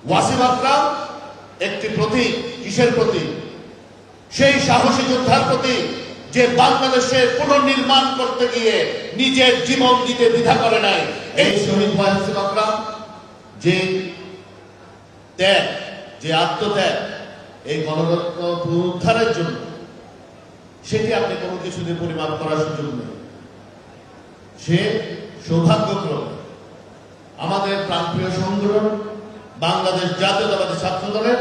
ওয়াসিম আকরাম একটি প্রতীক। কিসের প্রতীক? সেই সাহসী যোদ্ধার প্রতীক যে বাংলাদেশের পুনর্নির্মাণ করতে গিয়ে নিজের জীবন দিতে দ্বিধা করে নাই। এই শহীদ ওয়াসিম আকরাম যে ত্যাগ, যে আত্মত্যাগ এই গণতন্ত্র পুনরুদ্ধারের জন্য, সেটি আপনি কোনো কিছু দিয়ে পরিমাপ করার সুযোগ নেই। সে সৌভাগ্যক্রমে আমাদের প্রাণপ্রিয় সংগঠন বাংলাদেশ জাতীয়তাবাদী ছাত্র দলের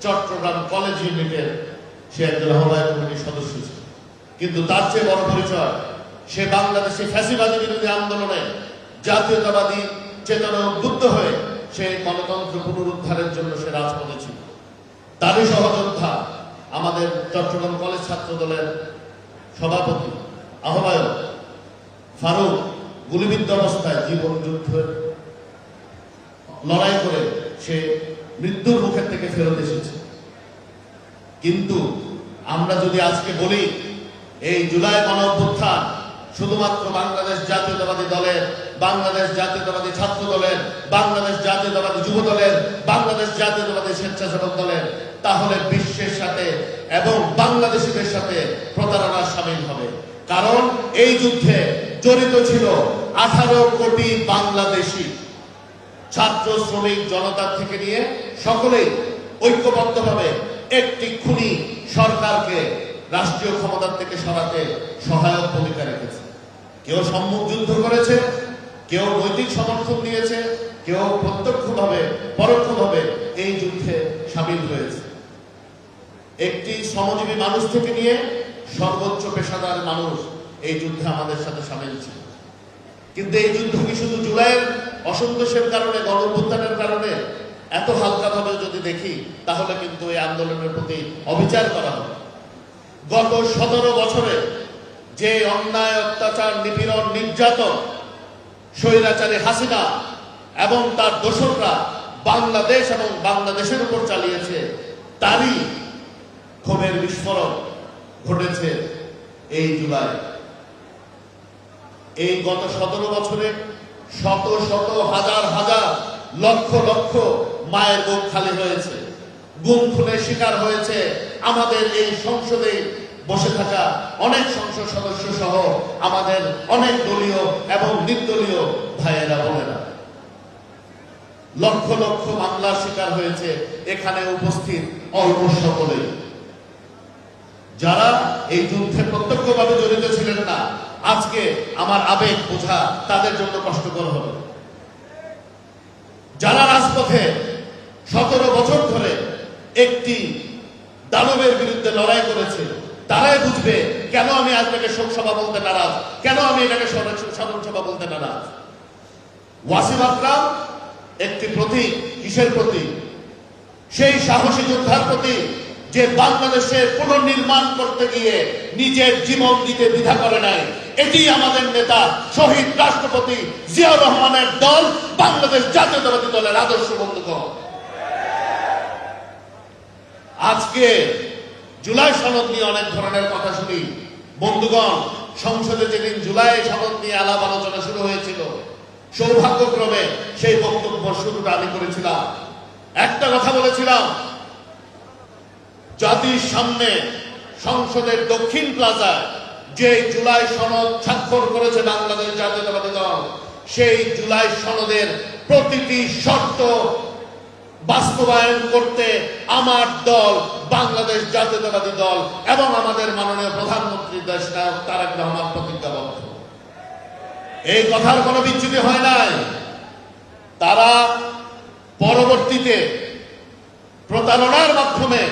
চট্টগ্রাম কলেজ ইউনিটের সে একজন আহ্বায়ক কমিটির সদস্য ছিল। কিন্তু তার চেয়ে বড় পরিচয়, সে বাংলাদেশে ফ্যাসিবাদী বিরোধী আন্দোলনে জাতীয়তাবাদী চেতনা উদ্বুদ্ধ হয়ে সে গণতন্ত্র পুনরুদ্ধারের জন্য সে রাজপথে ছিল। তারই সহযোদ্ধা আমাদের চট্টগ্রাম কলেজ ছাত্র দলের সভাপতি আহ্বায়ক ফারুক গুলিবিদ্ধ অবস্থায় জীবন যুদ্ধের লড়াই করে সে মৃত্যুর মুখের থেকে ফেরত এসেছে। কিন্তু আমরা যদি আজকে বলি এই জুলাই গণঅভ্যুত্থান শুধুমাত্র বাংলাদেশ জাতীয়তাবাদী দলের, বাংলাদেশ জাতীয়তাবাদী ছাত্র দলের, বাংলাদেশ জাতীয়তাবাদী যুব দলের, বাংলাদেশ জাতীয়তাবাদী স্বেচ্ছাসেবক দলের, তাহলে বিশ্বের সাথে এবং বাংলাদেশিদের সাথে প্রতারণা সামিল হবে। কারণ এই যুদ্ধে জড়িত ছিল 18 কোটি বাংলাদেশি ছাত্র, শ্রমিক, জনতা থেকে নিয়ে সকলেই ঐক্যবদ্ধভাবে একটি খুনি সরকারকে রাষ্ট্রীয় ক্ষমতার থেকে সরাতে সহায়ক ভূমিকা রেখেছে। কেউ সম্মুখ যুদ্ধ করেছে, কেউ নৈতিক সমর্থন দিয়েছে, কেউ প্রত্যক্ষভাবে পরোক্ষভাবে এই যুদ্ধে সামিল হয়েছে। একটি শ্রমজীবী মানুষ থেকে নিয়ে সর্বোচ্চ পেশাদার মানুষ এই যুদ্ধে আমাদের সাথে সামিল ছিল। কিন্তু এই যুদ্ধ কি শুধু জুলাইয়ের অসন্তোষের কারণে, গণঅভ্যুত্থানের কারণে এত হালকাভাবে যদি দেখি, তাহলে কিন্তু এই আন্দোলনের প্রতি অবিচার করা হবে। গত 17 বছরে যে অন্যায়, অত্যাচার, নিপীড়ন, নির্যাতন স্বৈরাচারী হাসিনা এবং তার দোসররা বাংলাদেশ এবং বাংলাদেশের উপর চালিয়েছে, তারই ক্ষোভের বিস্ফোরণ ঘটেছে এই জুলাই। এই গত 17 বছরে শত শত হাজার হাজার লক্ষ লক্ষ মায়ের বুক খালি হয়েছে, গুম খুনের শিকার হয়েছে আমাদের এই সংসদে বসে থাকা অনেক সংসদ সদস্য সহ আমাদের অনেক দলীয় এবং নির্দলীয় ভাইয়েরা বোনেরা। লক্ষ লক্ষ মামলার শিকার হয়েছে এখানে উপস্থিত অল্প সকলেই। যারা এই যুদ্ধে প্রত্যক্ষভাবে জড়িত ছিলেন না, আজকে আমার আবেগ বোঝা তাদের জন্য কষ্টকর হবে। যারা রাজপথে 17 বছর ধরে একটি দানবের বিরুদ্ধে লড়াই করেছে, তারাই বুঝবে কেন আমি আজকে শোক সভা বলতে নারাজ, কেন আমি এটাকে সাধারণ সভা বলতে নারাজ। ওয়াসিম আকরাম একটি প্রতীক। কিসের প্রতীক? সেই সাহসী যোদ্ধার প্রতীক যে বাংলাদেশের পুনর্নির্মাণ করতে গিয়ে নিজের জীবন দিতে দ্বিধা করে নাই। এটি আমাদের নেতা শহীদ রাষ্ট্রপতি জিয়াউর রহমানের দল, বাংলাদেশ জাতীয়তাবাদী দলের আদর্শ। বন্ধুগণ, আজকে জুলাই সনদ নিয়ে অনেক ধরনের কথা শুনি। বন্ধুগণ, সংসদে যেদিন জুলাই সনদ নিয়ে আলাপ আলোচনা শুরু হয়েছিল, সৌভাগ্যক্রমে সেই বক্তব্য শুরুটা আমি করেছিলাম। একটা কথা বলেছিলাম, জাতির সামনে সংসদের দক্ষিণ প্লাজায় যে জুলাই সনদ স্বাক্ষর করেছে বাংলাদেশ জাতীয়তাবাদী দল, সেই জুলাই সনদের প্রতিটি শর্ত বাস্তবায়ন করতে আমার দল, বাংলাদেশ জাতীয়তাবাদী দল এবং আমাদের মাননীয় প্রধানমন্ত্রী দেশ নায়ক তারেক রহমান প্রতিজ্ঞাবদ্ধ। এই কথার কোনো বিচ্যুতি হয় নাই। তারা পরবর্তীতে প্রতারণার মাধ্যমে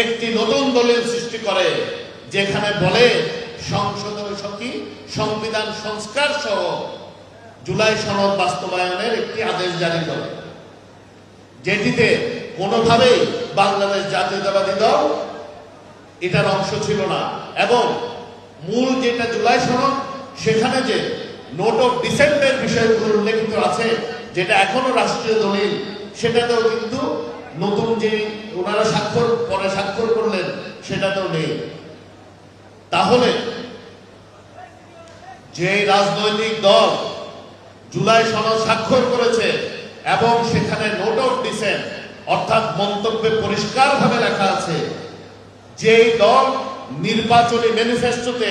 একটি নতুন দলের সৃষ্টি করে, যেখানে বলে সংবিধান সংস্কার সহ জুলাই সনদ বাস্তবায়নের একটি আদেশ জারি করে, যেটিতে কোনোভাবেই বাংলাদেশ জাতীয়তাবাদী দল এটার অংশ ছিল না। এবং মূল যেটা জুলাই সনদ, সেখানে যে নোট অফ ডিসেন্টের বিষয়গুলো উল্লেখিত আছে, যেটা এখনো রাষ্ট্রীয় দলিল, সেটাতেও কিন্তু নতুন যে ওনারা পরে স্বাক্ষর করলেন সেটাতেও নেই। তাহলে যে রাজনৈতিক দল জুলাই সনদ স্বাক্ষর করেছে এবং সেখানে নোট অফ ডিসেন্ট অর্থাৎ মন্তব্যে পরিষ্কারভাবে লেখা আছে যেই দল নির্বাচনী ম্যানিফেস্টোতে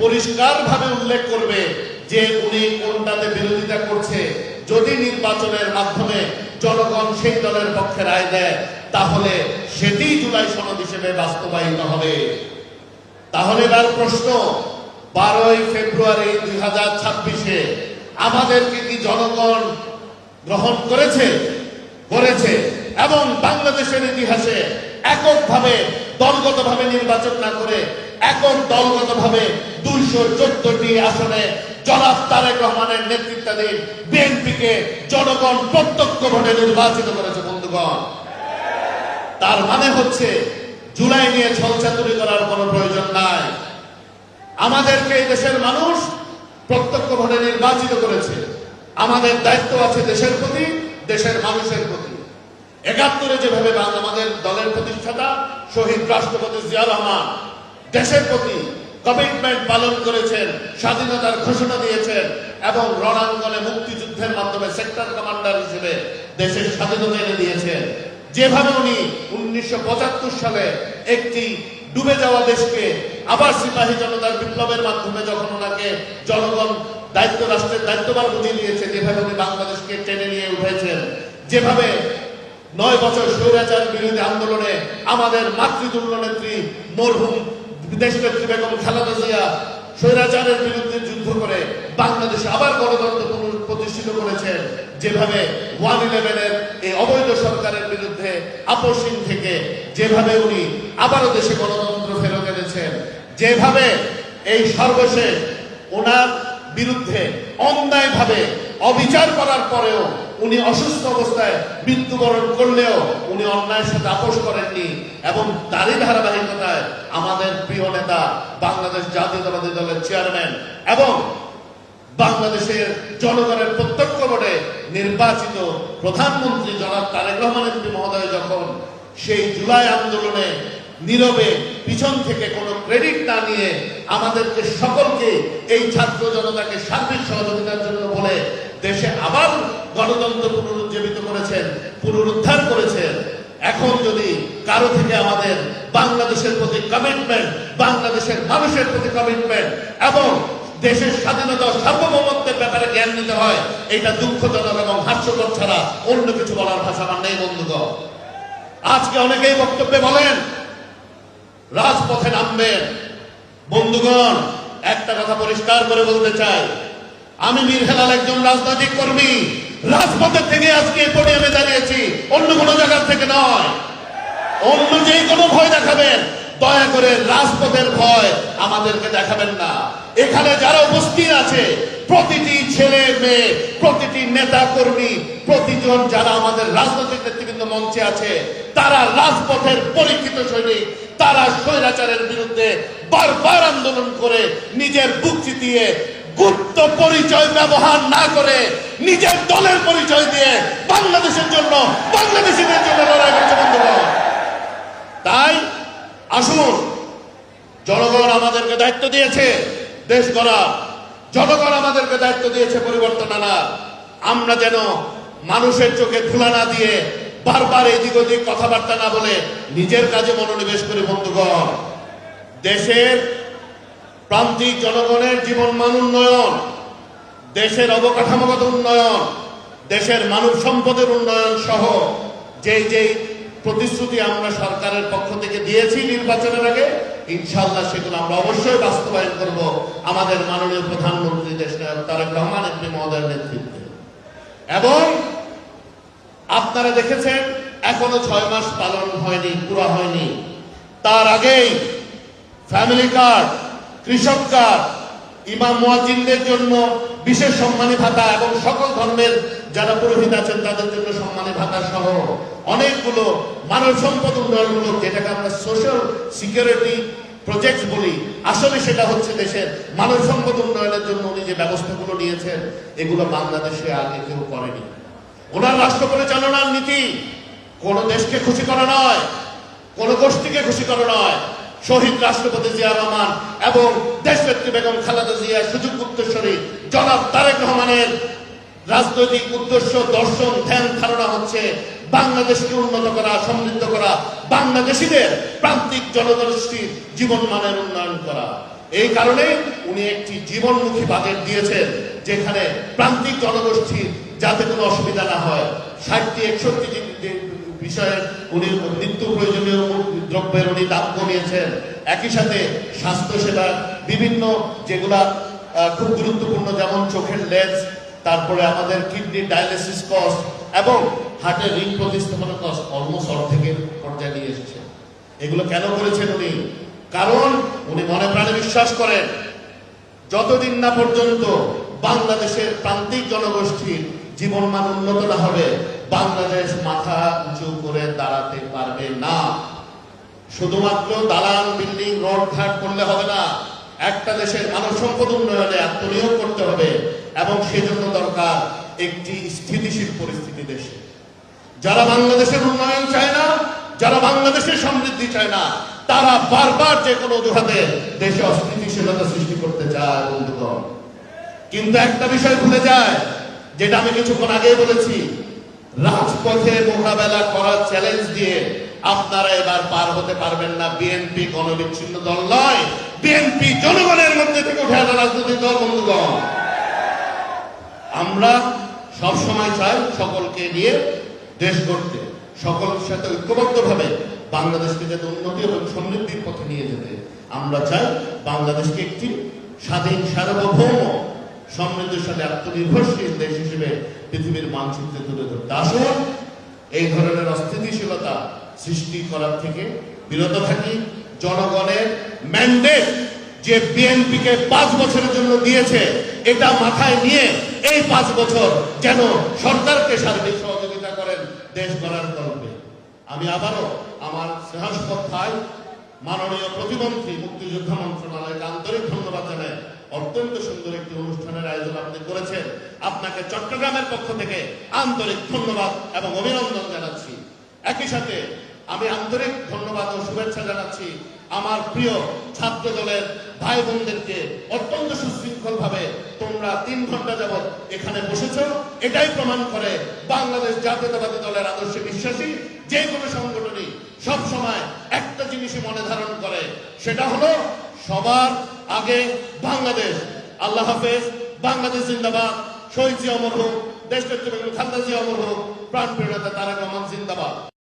পরিষ্কারভাবে উল্লেখ করবে যে উনি কোনটাতে বিরোধিতা করছে, যদি নির্বাচনের মাধ্যমে জনগণ সেই দলের পক্ষে রায় দেয় তাহলে সেটি জুলাই সনদ হিসেবে বাস্তবায়িত হবে। তাহলে এবার প্রশ্ন, 12ই ফেব্রুয়ারি 2026-এ আমাদেরকে কি জনগণ গ্রহণ করেছে? করেছে। এবং বাংলাদেশের ইতিহাসে এককভাবে দলগতভাবে নির্বাচন না করে একক দলগতভাবে 214টি আসনে জনাব তারেক রহমানের নেতৃত্বাধীন বিএনপিকে জনগণ প্রত্যক্ষ ভোটে নির্বাচিত করেছে বন্ধুগণ। তার মানে হচ্ছে জুলাই নিয়ে ছলচাতুরি করার কোনো প্রয়োজন নাই। আমাদেরকে এই দেশের মানুষ প্রত্যক্ষ ভোটে নির্বাচিত করেছে। আমাদের দায়িত্ব আছে দেশের প্রতি, দেশের মানুষের প্রতি। 71-এ যেভাবে আমাদের দলের প্রতিষ্ঠাতা শহীদ রাষ্ট্রপতি জিয়া রহমান দেশের প্রতি কমিটমেন্ট পালন করেছেন, স্বাধীনতার ঘোষণা দিয়েছেন এবং রণাঙ্গনে মুক্তিযুদ্ধের মাধ্যমে সেক্টর কমান্ডার হিসেবে দেশের স্বাধীনতা এনে দিয়েছেন, যেভাবে উনি 1975 সালে একটি ডুবে যাওয়া দেশকে আবার সিপাহী জনতার বিপ্লবের মাধ্যমে যখন ওনাকে জনগণ রাষ্ট্রের দায়িত্বভার বুঝিয়ে দিয়েছে, যেভাবে উনি বাংলাদেশকে টেনে নিয়ে উঠেছেন, যেভাবে 9 বছর স্বৈরাচার বিরোধী আন্দোলনে আমাদের মাতৃতুল্য নেত্রী মরহুম দেশনেত্রী বেগম খালেদা জিয়া স্বৈরাচারের বিরুদ্ধে যুদ্ধ করে বাংলাদেশে আবার গণতন্ত্র প্রতিষ্ঠিত করেছেন, যেভাবে 111-এর এই অবৈধ সরকারের বিরুদ্ধে আপোষহীন থেকে যেভাবে উনি আবারও দেশে গণতন্ত্র ফেরত এনেছেন, যেভাবে এই সর্বশেষ ওনার বিরুদ্ধে অন্যায়ভাবে অবিচার করার পরেও উনি অসুস্থ অবস্থায় মৃত্যুবরণ করলেও উনি অন্যায়ের সাথে আপোষ করেননি এবং তারই ধারাবাহিকতায় আমাদের প্রিয় নেতা বাংলাদেশ জাতীয়তাবাদী দলের চেয়ারম্যান এবং বাংলাদেশের জনগণের প্রত্যক্ষ ভোটে নির্বাচিত প্রধানমন্ত্রী জনাব তারেক রহমান মহোদয় যখন সেই জুলাই আন্দোলনে নীরবে পিছন থেকে কোনো ক্রেডিট না নিয়ে আমাদেরকে সকলকে এই ছাত্র জনতাকে সার্বিক সহযোগিতার জন্য বলে দেশে আবার গণতন্ত্র পুনরুজ্জীবিত করেছেন, পুনরুদ্ধার করেছেন, এখন যদি কারো থেকে আমাদের বাংলাদেশের প্রতি কমিটমেন্ট, বাংলাদেশের মানুষের প্রতি কমিটমেন্ট এবং দেশের স্বাধীনতা সার্বভৌমত্বের ব্যাপারে জ্ঞান নিতে হয়, এটা দুঃখজনক এবং হাস্যকর ছাড়া অন্য কিছু বলার ভাষা আমার নেই বন্ধুগণ। আজকে অনেকেই বক্তব্যে বলেন রাজপথে নামবেন। বন্ধুগণ, একটা কথা পরিষ্কার করে বলতে চাই, আমি মীর হেলাল একজন রাজনৈতিক কর্মী। রাজপথের থেকে আজকে এই পোডিয়ামে দাঁড়িয়েছি, অন্য কোনো জায়গা থেকে নয়। অন্য যে কোনো ভয় দেখাবেন, দয়া করে রাজপথের ভয় আমাদেরকে দেখাবেন না। এখানে যারা উপস্থিত আছে প্রতিটি ছেলে মেয়ে, প্রতিটি নেতা কর্মী, প্রতিজন যারা আমাদের রাজনৈতিক নেতৃবৃন্দ মঞ্চে আছে, তারা রাজপথের পরীক্ষিত সৈনিক। তারা স্বৈরাচারের বিরুদ্ধে বারবার আন্দোলন করে নিজের বুক চিতিয়ে গুপ্ত পরিচয় ব্যবহার না করে নিজের দলের পরিচয় দিয়ে বাংলাদেশের জন্য, বাংলাদেশিদের জন্য লড়াই করছে বন্ধুগণ। তাই আসুন, জনগণ আমাদেরকে দায়িত্ব দিয়েছে দেশ গড়া, জনগণ আমাদেরকে দায়িত্ব দিয়েছে পরিবর্তন আনা। আমরা যেন মানুষের চোখে ধুলা না দিয়ে বারবার এদিক ওদিক কথাবার্তা না বলে নিজের কাজে মনোনিবেশ করি বন্ধুগণ। দেশের প্রান্তিক জনগণের জীবনমান উন্নয়ন, দেশের অবকাঠামোগত উন্নয়ন, দেশের মানব সম্পদের উন্নয়ন সহ যেই প্রতিশ্রুতি আমরা সরকারের পক্ষ থেকে দিয়েছি নির্বাচনের আগে, ইনশাআল্লাহ সেগুলো আমরা অবশ্যই বাস্তবায়ন করব আমাদের মাননীয় প্রধানমন্ত্রী দেশনায়ক তারেক রহমান মহোদয়ের নেতৃত্বে। এবং আপনারা দেখেছেন এখনো 6 মাস পালন হয়নি, পুরো হয়নি, তার আগেই ফ্যামিলি কার্ড, কৃষক কার্ড, ইমাম মুয়াজ্জিনদের জন্য বিশেষ সম্মানী ভাতা এবং সকল ধর্মের যারা পুরোহিত আছেন তাদের জন্য সম্মানী ভাতা সহ অনেকগুলো মানব সম্পদ উন্নয়নমূলক, যেটাকে আমরা সোশ্যাল সিকিউরিটি প্রজেক্ট বলি, আসলে সেটা হচ্ছে দেশের মানব সম্পদ উন্নয়নের জন্য উনি যে ব্যবস্থাগুলো নিয়েছেন, এগুলো বাংলাদেশে আগে কেউ করেনি। ওনার রাষ্ট্র পরিচালনার নীতি কোন দেশকে খুশি করা নয়, কোন গোষ্ঠীকে খুশি করা নয়। শহীদ রাষ্ট্রপতি জিয়া রহমান এবং দেশনেত্রী বেগম খালেদা জিয়া, সুযোগ্য উত্তরসূরি জনাব তারেক রহমানের রাজনৈতিক উদ্দেশ্য, দর্শন, ধ্যান ধারণা হচ্ছে বাংলাদেশকে উন্নত করা, সমৃদ্ধ করা, বাংলাদেশিদের প্রান্তিক জনগোষ্ঠীর জীবন মানের উন্নয়ন করা। এই কারণে উনি একটি জীবনমুখী বাজেট দিয়েছেন, যেখানে প্রান্তিক জনগোষ্ঠীর যাতে কোনো অসুবিধা না হয়। 60-61 বিষয়ের উনি নিত্য প্রয়োজনীয় দ্রব্যের উনি দাম কমিয়েছেন। একই সাথে স্বাস্থ্যসেবা বিভিন্ন যেগুলা খুব গুরুত্বপূর্ণ, যেমন চোখের লেন্স, তারপরে আমাদের কিডনি ডায়ালিসিস কস্ট এবং হার্টের রিং প্রতিস্থাপন কস্ট অলমোস্ট অর্ধেকের পর্যায়ে নিয়ে এসেছেন। এগুলো কেন করেছেন উনি? কারণ উনি মনে প্রাণে বিশ্বাস করেন যতদিন না পর্যন্ত বাংলাদেশের প্রান্তিক জনগোষ্ঠীর জীবনমান উন্নত না হবে, বাংলাদেশ মাথা উঁচু করে দাঁড়াতে পারবে না। শুধুমাত্র দালান, বিল্ডিং, রোড ঘাট করলে হবে না। একটা দেশের মানব সম্পদ উন্নয়নে আত্মনিয়োগ করতে হবে এবং সেজন্য দরকার একটি স্থিতিশীল পরিস্থিতি দেশে। যারা বাংলাদেশের উন্নয়ন চায় না, যারা বাংলাদেশের সমৃদ্ধি চায় না, তারা বারবার যে কোনো অজুহাতে দেশে অস্থিতিশীলতা সৃষ্টি করতে চায় বন্ধুগণ। কিন্তু একটা বিষয় ভুলে যায়, যেটা আমি কিছুক্ষণ আগেই বলেছি, রাজপথে মোকাবেলা করার চ্যালেঞ্জ দিয়ে আপনারা এবার পার হতে পারবেন না। বিএনপি গণবিচ্ছিন্ন দল নয়, বিএনপি জনগণের মধ্যে থেকে উঠে আসা রাজনৈতিক দল বন্ধুগণ। আমরা সবসময় চাই সকলকে নিয়ে দেশ গড়তে, সকলের সাথে ঐক্যবদ্ধভাবে বাংলাদেশকে যাতে উন্নতি এবং সমৃদ্ধির পথে নিয়ে যেতে। আমরা চাই বাংলাদেশকে একটি স্বাধীন, সার্বভৌম, সমৃদ্ধশালী, আত্মনির্ভরশীল দেশ হিসেবে পৃথিবীর মানচিত্রে তুলে ধরতে। আসুন এই ধরনের অস্থিতিশীলতা সৃষ্টি করার থেকে বিরত থাকি। জনগণের ম্যান্ডেট যে বিএনপিকে 5 বছরের জন্য দিয়েছে, এটা মাথায় নিয়ে এই 5 বছর যেন সরকারকে সার্বিক সহযোগিতা করেন দেশ গড়ার গল্পে। আমি আবারও আমার স্নেহাস্পদ ভাই মাননীয় প্রতিমন্ত্রী, মুক্তিযোদ্ধা মন্ত্রণালয়কে আন্তরিক ধন্যবাদ জানাই। অত্যন্ত সুন্দর একটি অনুষ্ঠানের আয়োজন আপনি করেছেন। আপনাকে চট্টগ্রামের পক্ষ থেকে আন্তরিক ধন্যবাদ এবং অভিনন্দন জানাচ্ছি। একই সাথে আমি আন্তরিক ধন্যবাদ ও শুভেচ্ছা জানাচ্ছি আমার প্রিয় ছাত্র দলের ভাই বোনদেরকে। অত্যন্ত সুশৃঙ্খল ভাবে তোমরা 3 ঘন্টা যাবৎ এখানে বসেছো। এটাই প্রমাণ করে বাংলাদেশ জাতীয়তাবাদী দলের আদর্শে বিশ্বাসী যে কোনো সংগঠনই সব সময় একটা জিনিসই মনে ধারণ করে, সেটা হলো সবার আগে বাংলাদেশ। আল্লাহ হাফেজ। বাংলাদেশ জিন্দাবাদ। শহীদ জিয়া অমর হোক। দেশনেত্রী বেগম খালেদা জিয়া অমর হোক। প্রাণপ্রিয় নেতা তারেক রহমান জিন্দাবাদ।